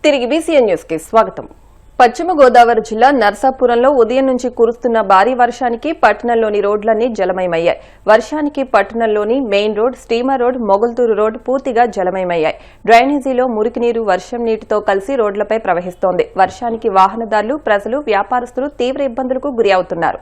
తిరిగి BCN news కి స్వాగతం. పశ్చిమ గోదావరి జిల్లా నర్సాపురంలో ఉదయం నుంచి కురుస్తున్న భారీ వర్షానికి పట్టణంలోని రోడ్లన్నీ జలమయమయ్యాయి. వర్షానికి పట్టణంలోని main road, steamer road, Mogalthur road పూర్తిగా జలమయమయ్యాయి. డ్రైనేజీలో మురికి నీరు వర్షం నీటితో కలిసి రోడ్లపై ప్రవహిస్తోంది. వర్షానికి వాహనదారులు, ప్రజలు, వ్యాపారస్తులు తీవ్ర ఇబ్బందులకు గురి అవుతున్నారు.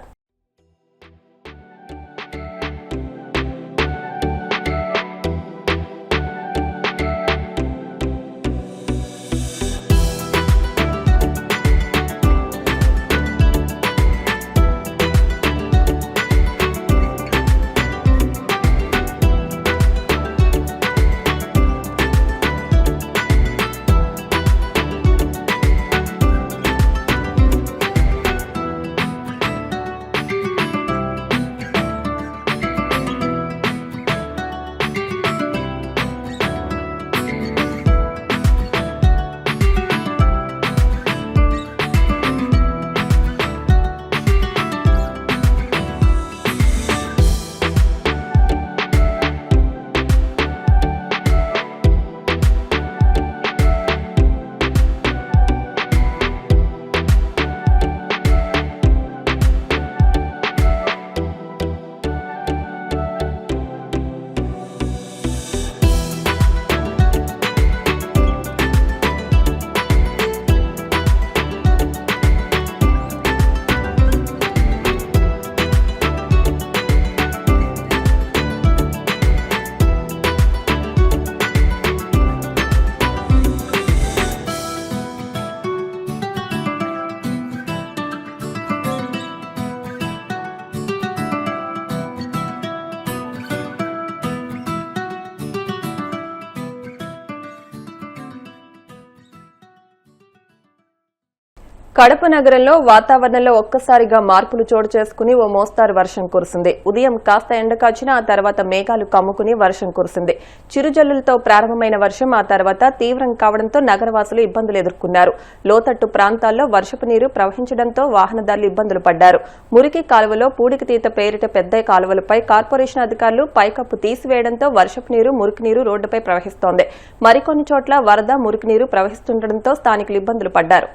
కడప నగరంలో వాతావరణంలో ఒక్కసారిగా మార్పులు చోటు చేసుకుని ఓ మోస్తారు వర్షం కురిసింది. ఉదయం కాస్త ఎండ కాచినా ఆ తర్వాత మేఘాలు కమ్ముకుని వర్షం కురిసింది. చిరుజల్లులతో ప్రారంభమైన వర్షం ఆ తర్వాత తీవ్రం కావడంతో నగరవాసులు ఇబ్బందులు ఎదుర్కొన్నారు. లోతట్టు ప్రాంతాల్లో వర్షపు నీరు ప్రవహించడంతో వాహనదారులు ఇబ్బందులు పడ్డారు. మురికి కాలువలో పూడికతీత పేరిట పెద్ద కాలువలపై కార్పొరేషన్ అధికారులు పైకప్పు తీసివేయడంతో వర్షపు నీరు, మురికి నీరు రోడ్డుపై ప్రవహిస్తోంది. మరికొన్ని చోట్ల వరద, మురికి నీరు ప్రవహిస్తుండటంతో స్థానికులు ఇబ్బందులు పడ్డారు.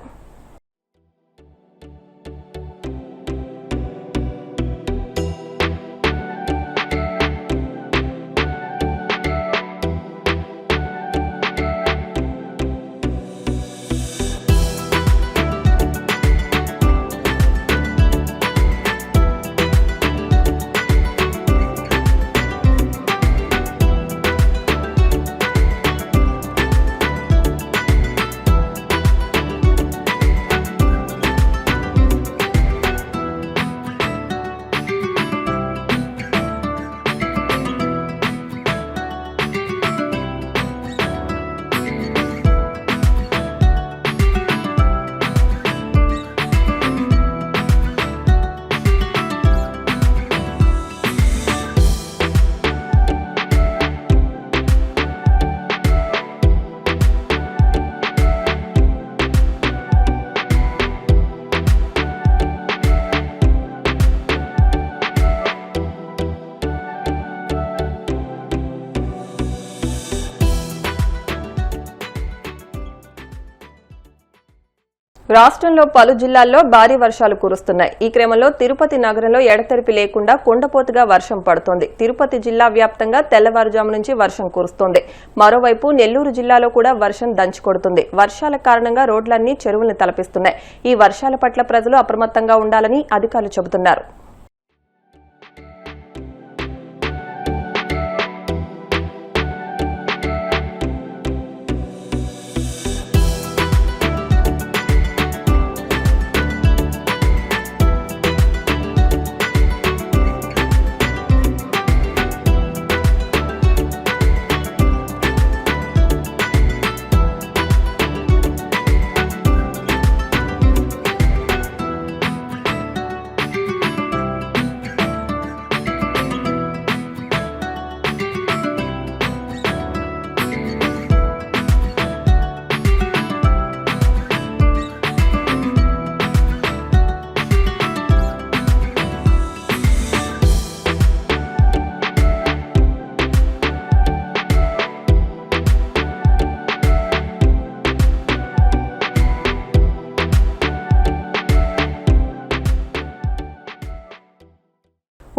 రాష్ట్రంలో పలు జిల్లాల్లో భారీ వర్షాలు కురుస్తున్నాయి. ఈ క్రమంలో తిరుపతి నగరంలో ఎడతెరిపి లేకుండా కుండపోతుగా వర్షం పడుతోంది. తిరుపతి జిల్లా వ్యాప్తంగా తెల్లవారుజాము నుంచి వర్షం కురుస్తోంది. మరోవైపు నెల్లూరు జిల్లాలో కూడా వర్షం దంచుకొడుతుంది. వర్షాల కారణంగా రోడ్లన్నీ చెరువులను తలపిస్తున్నాయి. ఈ వర్షాల పట్ల ప్రజలు అప్రమత్తంగా ఉండాలని అధికారులు చెబుతున్నారు.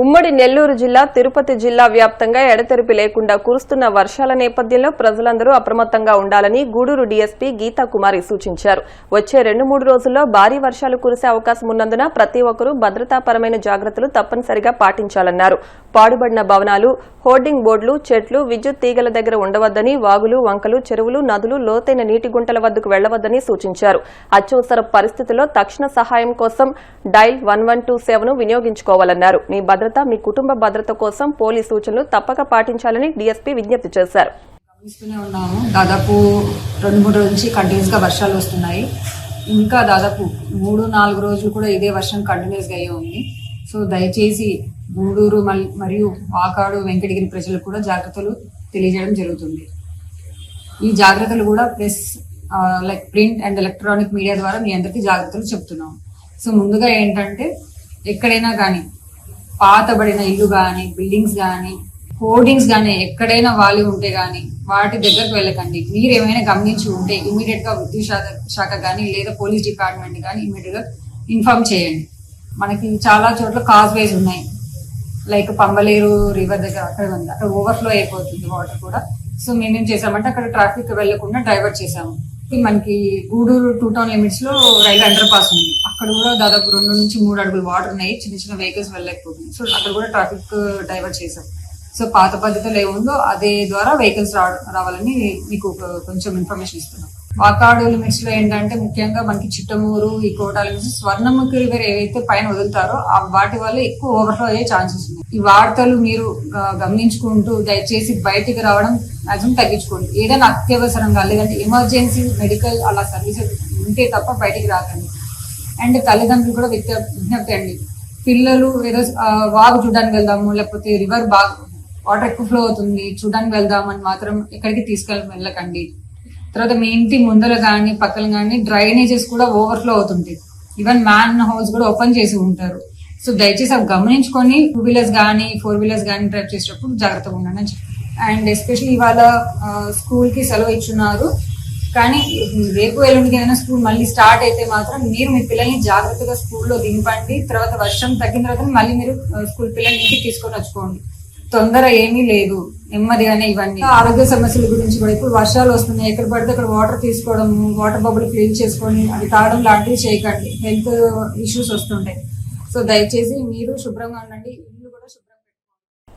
ఉమ్మడి నెల్లూరు జిల్లా, తిరుపతి జిల్లా వ్యాప్తంగా ఎడతెరిపి లేకుండా కురుస్తున్న వర్షాల నేపథ్యంలో ప్రజలందరూ అప్రమత్తంగా ఉండాలని గూడూరు డీఎస్పీ గీతాకుమారి సూచించారు. వచ్చే 2-3 రోజుల్లో భారీ వర్షాలు కురిసే అవకాశం ఉన్నందున ప్రతి ఒక్కరూ భద్రతాపరమైన జాగ్రత్తలు తప్పనిసరిగా పాటించాలన్నారు. పాడుబడిన భవనాలు, హోర్డింగ్ బోర్డులు, చెట్లు, విద్యుత్ తీగల దగ్గర ఉండవద్దని, వాగులు, వంకలు, చెరువులు, నదులు, లోతైన నీటి గుంటల వద్దకు వెళ్లవద్దని సూచించారు. అత్యవసర పరిస్థితుల్లో తక్షణ సహాయం కోసం డైల్ 1127ను వినియోగించుకోవాలన్నారు. మీ భద్రత, మీ కుటుంబ భద్రత కోసం పోలీసు సూచనలు తప్పక పాటించాలని డీఎస్పీ విజ్ఞప్తి చేశారు. దాదాపు 2-3 రోజుల నుంచి కంటిన్యూస్ గా వర్షాలు వస్తున్నాయి. ఇంకా దాదాపు 3-4 రోజులు కూడా ఇదే వర్షం కంటిన్యూస్ గా ఉంది. సో దయచేసి గూడూరు మరియు వాకాడు, వెంకటగిరి ప్రజలకు కూడా జాగ్రత్తలు తెలియజేయడం జరుగుతుంది. ఈ జాగ్రత్తలు కూడా press like print and electronic media ద్వారా మీ అందరికీ జాగ్రత్తలు చెప్తున్నాం. సో ముందుగా ఏంటంటే, ఎక్కడైనా కానీ పాతబడిన ఇల్లు కానీ, బిల్డింగ్స్ కానీ, హోర్డింగ్స్ కానీ ఎక్కడైనా వాలి ఉంటే కానీ వాటి దగ్గరకు వెళ్ళకండి. మీరు ఏమైనా గమనించి ఉంటే ఇమీడియట్ గా విద్యుత్ శాఖ కానీ లేదా పోలీస్ డిపార్ట్మెంట్ కానీ ఇమీడియట్ గా ఇన్ఫార్మ్ చేయండి. మనకి చాలా చోట్ల కాజ్వేస్ ఉన్నాయి, లైక్ పంబలేరు రివర్ దగ్గర అక్కడ ఉంది, అక్కడ ఓవర్ఫ్లో అయిపోతుంది వాటర్ కూడా. సో మేమేం చేసామంటే అక్కడ ట్రాఫిక్ వెళ్లకుండా డైవర్ట్ చేసాము. మనకి గూడూరు 2 టౌన్ లిమిట్స్ లో రైల్వే అండర్ పాస్ ఉంది, అక్కడ కూడా దాదాపు 2 నుంచి 3 అడుగులు వాటర్ ఉన్నాయి, చిన్న చిన్న వెహికల్స్ వెళ్ళలేకపోతుంది. సో అక్కడ కూడా ట్రాఫిక్ డైవర్ట్ చేసాం. సో పాత పద్ధతిలో ఏముందో అదే ద్వారా వెహికల్స్ రావాలని మీకు కొంచెం ఇన్ఫర్మేషన్ ఇస్తున్నాం. వాకాడు లిమిట్స్ లో ఏంటంటే ముఖ్యంగా మనకి చిట్టమూరు, ఈ కోటా లిమిట్స్, స్వర్ణముఖి రివర్ ఏవైతే పైన వదులుతారో వాటి వల్ల ఎక్కువ ఓవర్ఫ్లో అయ్యే ఛాన్సెస్ ఉన్నాయి. ఈ వార్తలు మీరు గమనించుకుంటూ దయచేసి బయటికి రావడం మాక్సిమం తగ్గించుకోండి. ఏదైనా అత్యవసరంగా లేదంటే ఎమర్జెన్సీ మెడికల్ అలా సర్వీసెస్ ఉంటే తప్ప బయటికి రాకండి. అండ్ తల్లిదండ్రులు కూడా విజ్ఞప్తి అండి, పిల్లలు ఏదో వాగు చూడడానికి వెళ్దాము, లేకపోతే రివర్ బాగా వాటర్ ఎక్కువ ఫ్లో అవుతుంది చూడడానికి వెళ్దామని మాత్రం ఎక్కడికి వెళ్ళకండి. తర్వాత మీ ఇంటి ముందర కానీ పక్కన కానీ డ్రైనేజెస్ కూడా ఓవర్ఫ్లో అవుతుంటాయి. ఈవెన్ మ్యాన్ హౌస్ కూడా ఓపెన్ చేసి ఉంటారు. సో దయచేసి అవి గమనించుకొని 2 వీలర్స్ కానీ 4 వీలర్స్ కానీ డ్రైవ్ చేసేటప్పుడు జాగ్రత్తగా ఉండండి అని చెప్పి. అండ్ ఎస్పెషల్లీ ఇవాళ స్కూల్ కి సెలవు ఇచ్చున్నారు, కానీ రేపు ఎల్లుండికి ఏదైనా స్కూల్ మళ్ళీ స్టార్ట్ అయితే మాత్రం మీరు మీ పిల్లల్ని జాగ్రత్తగా స్కూల్లో దింపండి. తర్వాత వర్షం తగ్గిన తర్వాత మళ్ళీ మీరు స్కూల్ పిల్లల్ని ఇంటికి తీసుకొని వచ్చుకోండి. తొందర ఏమీ లేదు, నెమ్మదిగానే. ఇవన్నీ ఆరోగ్య సమస్యల గురించి కూడా ఇప్పుడు వర్షాలు వస్తున్నాయి, ఎక్కడ పడితే అక్కడ వాటర్ తీసుకోవడం, వాటర్ బబుల్ క్లీన్ చేసుకొని అవి తాగడం లాంటివి చేయకండి. హెల్త్ ఇష్యూస్ వస్తుంటాయి. సో దయచేసి మీరు శుభ్రంగా ఉండండి, ఇల్లు కూడా శుభ్రంగా.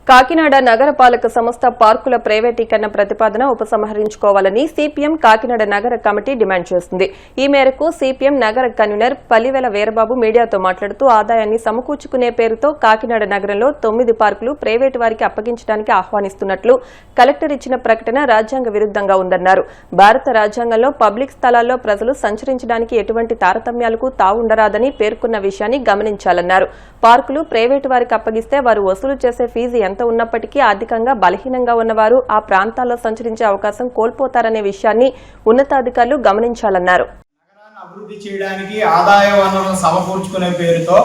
కాకినాడ నగరపాలక సంస్థ పార్కుల ప్రైవేటీకరణ ప్రతిపాదన ఉపసంహరించుకోవాలని సిపిఎం కాకినాడ నగర కమిటీ డిమాండ్ చేస్తుంది. ఈ మేరకు సిపిఎం నగర కన్వీనర్ పల్లివేల వీరబాబు మీడియాతో మాట్లాడుతూ ఆదాయాన్ని సమకూర్చుకునే పేరుతో కాకినాడ నగరంలో 9 పార్కులు ప్రైవేటు వారికి అప్పగించడానికి ఆహ్వానిస్తున్నట్లు కలెక్టర్ ఇచ్చిన ప్రకటన రాజ్యాంగ విరుద్ధంగా ఉందన్నారు. భారత రాజ్యాంగంలో పబ్లిక్ స్థలాల్లో ప్రజలు సంచరించడానికి ఎటువంటి తారతమ్యాలకు తావుండరాదని పేర్కొన్న విషయాన్ని గమనించాలన్నారు. పార్కులు ప్రైవేటు వారికి అప్పగిస్తే వారు వసూలు చేసే ఫీజు ఎంత ఉన్నప్పటికీ ఆర్థికంగా బలహీనంగా ఉన్నవారు ఆ ప్రాంతాల్లో సంచరించే అవకాశం కోల్పోతారనే విషయాన్ని ఉన్నతాధికారులు గమనించాలన్నారు. నగరాన్ని అభివృద్ధి చేయడానికి ఆదాయ వనరులను సమకూర్చుకునే పేరుతో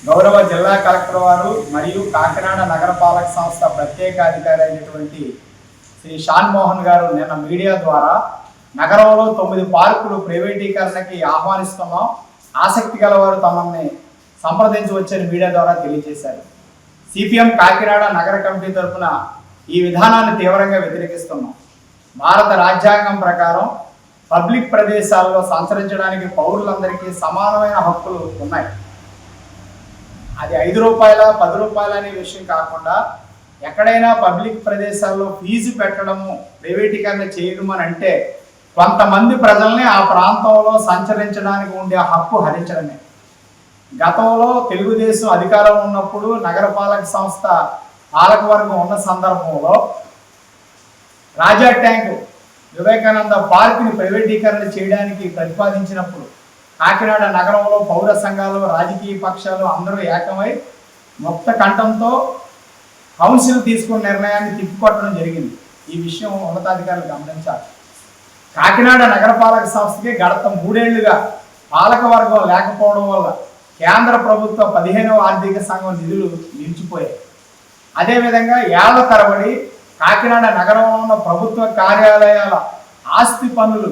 గౌరవ జిల్లా కలెక్టర్ వారు మరియు కాకినాడ నగరపాలక సంస్థ ప్రత్యేక అధికారి అయినటువంటి శ్రీ షాన్ మోహన్ గారు నిన్న మీడియా ద్వారా నగరంలో 9 పార్కులు ప్రైవేటీకరణకి ఆహ్వానిస్తున్నాం, ఆసక్తి గలవారు తమని సంప్రదించవచ్చని మీడియా ద్వారా తెలియజేశారు. సిపిఎం కాకినాడ నగర కమిటీ తరఫున ఈ విధానాన్ని తీవ్రంగా వ్యతిరేకిస్తున్నాం. భారత రాజ్యాంగం ప్రకారం పబ్లిక్ ప్రదేశాల్లో సంచరించడానికి పౌరులందరికీ సమానమైన హక్కులు ఉన్నాయి. అది 5 రూపాయల 10 రూపాయల అనే విషయం కాకుండా ఎక్కడైనా పబ్లిక్ ప్రదేశాల్లో ఫీజు పెట్టడము, ప్రైవేటీకరణ చేయడం అని అంటే కొంతమంది ప్రజల్ని ఆ ప్రాంతంలో సంచరించడానికి ఉండే హక్కు హరించడమే. గతంలో తెలుగుదేశం అధికారంలో ఉన్నప్పుడు నగరపాలక సంస్థ పాలకవర్గం ఉన్న సందర్భంలో రాజా ట్యాంకు, వివేకానంద పార్క్ని ప్రైవేటీకరణ చేయడానికి ప్రతిపాదించినప్పుడు కాకినాడ నగరంలో పౌర సంఘాలు, రాజకీయ పక్షాలు అందరూ ఏకమై ముక్త కంఠంతో కౌన్సిల్ తీసుకున్న నిర్ణయాన్ని తిప్పికొట్టడం జరిగింది. ఈ విషయం ఉన్నతాధికారులు గమనించాలి. కాకినాడ నగరపాలక సంస్థకి గత 3 ఏళ్లుగా పాలకవర్గం లేకపోవడం వల్ల కేంద్ర ప్రభుత్వ 15వ ఆర్థిక సంఘం నిధులు నిలిచిపోయాయి. అదేవిధంగా ఏళ్ల తరబడి కాకినాడ నగరంలో ఉన్న ప్రభుత్వ కార్యాలయాల ఆస్తి పన్నులు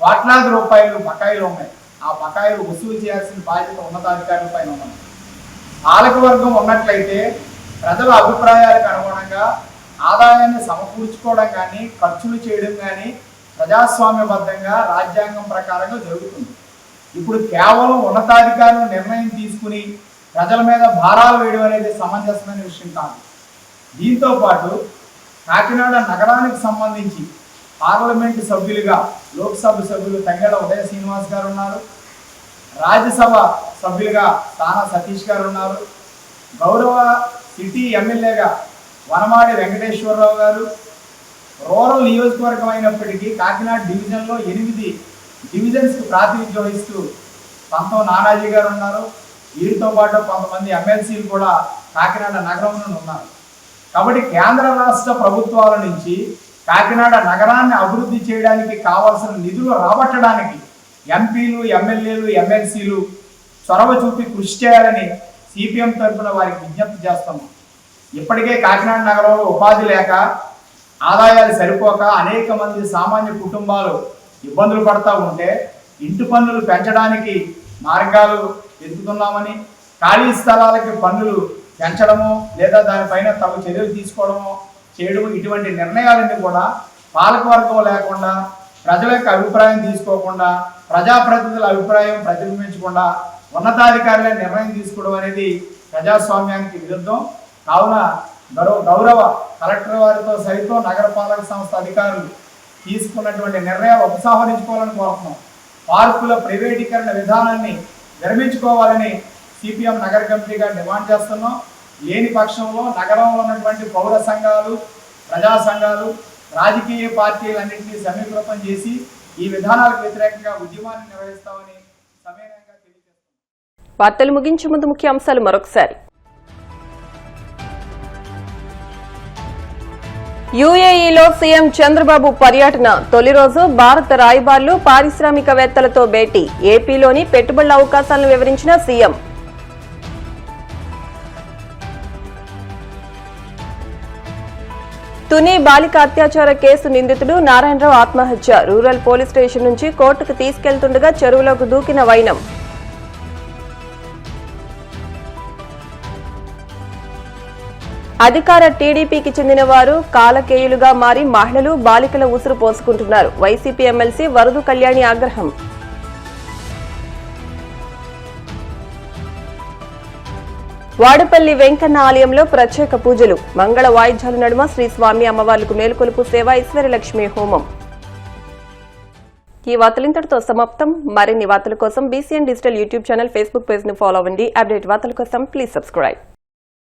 కోట్లాది రూపాయలు బకాయిలు ఉన్నాయి. ఆ బకాయిలు వసూలు చేయాల్సిన బాధ్యత ఉన్నతాధికారుల పైన ఉన్నది. పాలకవర్గం ఉన్నట్లయితే ప్రజల అభిప్రాయాలకు అనుగుణంగా ఆదాయాన్ని సమకూర్చుకోవడం కానీ ఖర్చులు చేయడం కానీ ప్రజాస్వామ్యబద్ధంగా రాజ్యాంగం ప్రకారంగా జరుగుతుంది. ఇప్పుడు కేవలం ఉన్నతాధికారులు నిర్ణయం తీసుకుని ప్రజల మీద భారాలు వేయడం అనేది సమంజసమైన విషయం కాదు. దీంతో పాటు కాకినాడ నగరానికి సంబంధించి పార్లమెంటు సభ్యులుగా లోక్సభ సభ్యులు తంగెడ ఉదయ శ్రీనివాస్ గారు ఉన్నారు, రాజ్యసభ సభ్యులుగా తానా సతీష్ గారు ఉన్నారు, గౌరవ సిటీ ఎమ్మెల్యేగా వనమాడి వెంకటేశ్వరరావు గారు, రూరల్ నియోజకవర్గం అయినప్పటికీ కాకినాడ డివిజన్లో 8 డివిజన్స్కి ప్రాతినిధ్యం వహిస్తూ పంతం నానాజీ గారు ఉన్నారు. వీరితో పాటు కొంతమంది ఎమ్మెల్సీలు కూడా కాకినాడ నగరంలో ఉన్నారు. కాబట్టి కేంద్ర రాష్ట్ర ప్రభుత్వాల నుంచి కాకినాడ నగరాన్ని అభివృద్ధి చేయడానికి కావాల్సిన నిధులు రాబట్టడానికి ఎంపీలు, ఎమ్మెల్యేలు, ఎమ్మెల్సీలు చొరవ చూపి కృషి చేయాలని సిపిఎం తరఫున వారికి విజ్ఞప్తి చేస్తాము. ఇప్పటికే కాకినాడ నగరంలో ఉపాధి లేక ఆదాయాలు సరిపోక అనేక మంది సామాన్య కుటుంబాలు ఇబ్బందులు పడతా ఉంటే ఇంటి పన్నులు పెంచడానికి మార్గాలు వెతుకుతున్నామని, ఖాళీ స్థలాలకి పన్నులు పెంచడమో లేదా దానిపైన తగు చర్యలు తీసుకోవడమో చేయడం, ఇటువంటి నిర్ణయాలన్నీ కూడా పాలకవర్గం లేకుండా, ప్రజల యొక్క అభిప్రాయం తీసుకోకుండా, ప్రజాప్రతినిధుల అభిప్రాయం ప్రతిబింబించకుండా ఉన్నతాధికారులే నిర్ణయం తీసుకోవడం అనేది ప్రజాస్వామ్యానికి విరుద్ధం. కావున గౌరవ కలెక్టర్ వారితో సైతం నగరపాలక సంస్థ అధికారులు తీసుకున్నటువంటి నిర్ణయాలు ఉపసంహరించుకోవాలని కోరుతున్నాం. పార్కుల ప్రైవేటీకరణ విధానాన్ని విరమించుకోవాలని సిపిఎం నగర కమిటీగా డిమాండ్ చేస్తున్నాం. లేని పక్షంలో నగరంలో ఉన్నటువంటి పౌర సంఘాలు, ప్రజా సంఘాలు, రాజకీయ పార్టీలన్నింటినీ సమీకృతం చేసి ఈ విధానాలకు వ్యతిరేకంగా ఉద్యమాన్ని నిర్వహిస్తామని సమయంగా తెలియజేస్తున్నాం. వార్తలు ముగించే ముందు ముఖ్య అంశాలు మరొకసారి. యుఏఈలో సీఎం చంద్రబాబు పర్యటన తొలి రోజు భారత రాయబారులు, పారిశ్రామికవేత్తలతో భేటీ. ఏపీలోని పెట్టుబడుల అవకాశాలను వివరించిన సీఎం. తుని బాలిక అత్యాచార కేసు నిందితుడు నారాయణరావు ఆత్మహత్య. రూరల్ పోలీస్ స్టేషన్ నుంచి కోర్టుకు తీసుకెళ్తుండగా చెరువులోకి దూకిన వైనం. అధికార టీడీపీకి చెందిన వారు కాలకేయులుగా మారి మహిళలు, బాలికల ఉసురు పోసుకుంటున్నారు. వైసీపీ ఎమ్మెల్సీ వరదు కళ్యాణి ఆగ్రహం. వాడపల్లి వెంకన్న ఆలయంలో ప్రత్యేక పూజలు. మంగళ వాయిద్యాల నడుమ శ్రీ స్వామి అమ్మవార్లకు మేలుకొలుపు సేవ, ఐశ్వర్యలక్ష్మి హోమం. ఈ వార్తలు ఇంతటితో సమాప్తం. మరిన్ని వార్తల కోసం BCN digital YouTube channel, Facebook page ను ఫాలో అవ్వండి. అప్డేట్ వార్తల కోసం ప్లీజ్ సబ్స్క్రైబ్.